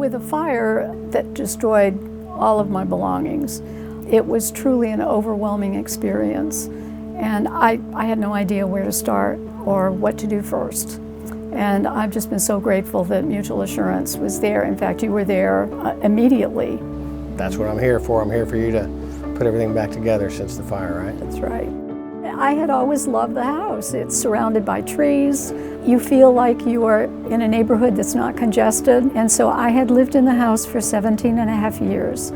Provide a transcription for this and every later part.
With a fire that destroyed all of my belongings, it was truly an overwhelming experience. And I had no idea where to start or what to do first. And I've just been so grateful that Mutual Assurance was there. In fact, you were there immediately. That's what I'm here for. I'm here for you to put everything back together since the fire, right? That's right. I had always loved the house. It's surrounded by trees. You feel like you are in a neighborhood that's not congested. And so I had lived in the house for 17 and a half years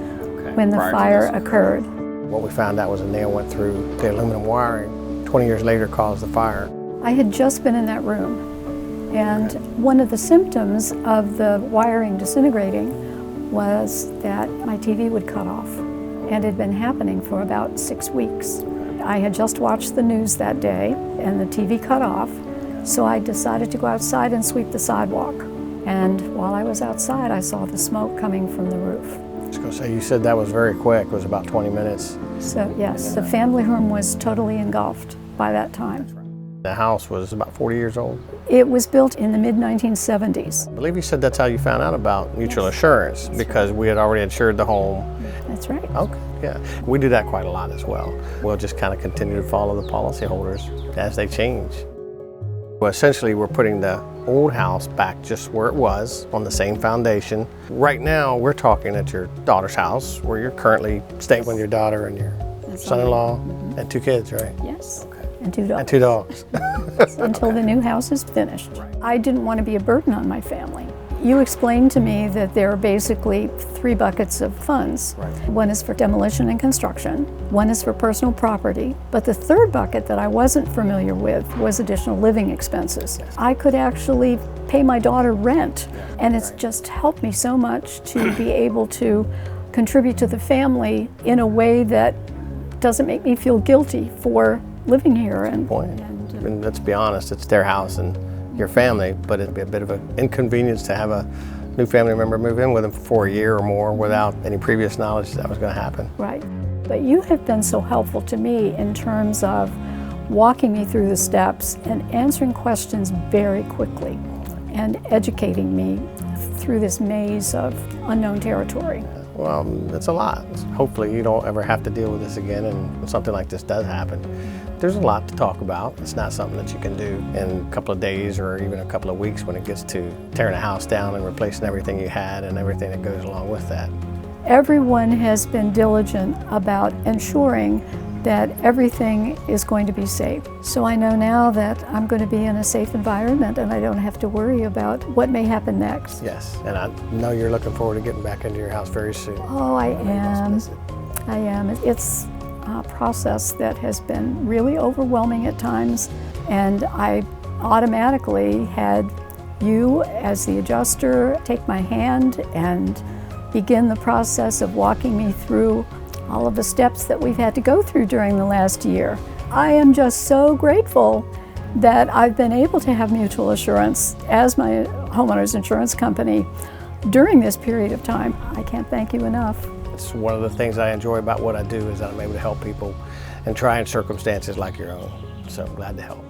when the fire occurred. What we found out was a nail went through the aluminum wiring. 20 years later caused the fire. I had just been in that room. And one of the symptoms of the wiring disintegrating was that my TV would cut off. And it had been happening for about 6 weeks. I had just watched the news that day and the TV cut off, so I decided to go outside and sweep the sidewalk. And while I was outside, I saw the smoke coming from the roof. I was going to say, you said that was very quick. It was about 20 minutes. So yes, the family room was totally engulfed by that time. The house was about 40 years old? It was built in the mid-1970s. I believe you said that's how you found out about Mutual Assurance, because we had already insured the home. That's right. Okay, yeah. We do that quite a lot as well. We'll just kind of continue to follow the policyholders as they change. Well, essentially, we're putting the old house back just where it was, on the same foundation. Right now, we're talking at your daughter's house, where you're currently staying with your daughter and your son-in-law and 2 kids, right? Yes. And 2 dogs. And 2 dogs. Until the new house is finished. I didn't want to be a burden on my family. You explained to me that there are basically 3 buckets of funds. One is for demolition and construction, one is for personal property, but the 3rd bucket that I wasn't familiar with was additional living expenses. I could actually pay my daughter rent, and it's just helped me so much to be able to contribute to the family in a way that doesn't make me feel guilty for living here. And let's be honest, it's their house and your family, but it'd be a bit of an inconvenience to have a new family member move in with them for a year or more without any previous knowledge that was going to happen. Right. But you have been so helpful to me in terms of walking me through the steps and answering questions very quickly and educating me through this maze of unknown territory. Well, it's a lot. Hopefully you don't ever have to deal with this again, and when something like this does happen. There's a lot to talk about. It's not something that you can do in a couple of days or even a couple of weeks when it gets to tearing a house down and replacing everything you had and everything that goes along with that. Everyone has been diligent about ensuring that everything is going to be safe. So I know now that I'm going to be in a safe environment and I don't have to worry about what may happen next. Yes, and I know you're looking forward to getting back into your house very soon. Oh, I am. I am. It's a process that has been really overwhelming at times, and I automatically had you as the adjuster take my hand and begin the process of walking me through all of the steps that we've had to go through during the last year. I am just so grateful that I've been able to have Mutual Assurance as my homeowner's insurance company during this period of time. I can't thank you enough. It's one of the things I enjoy about what I do is that I'm able to help people in trying circumstances like your own. So I'm glad to help.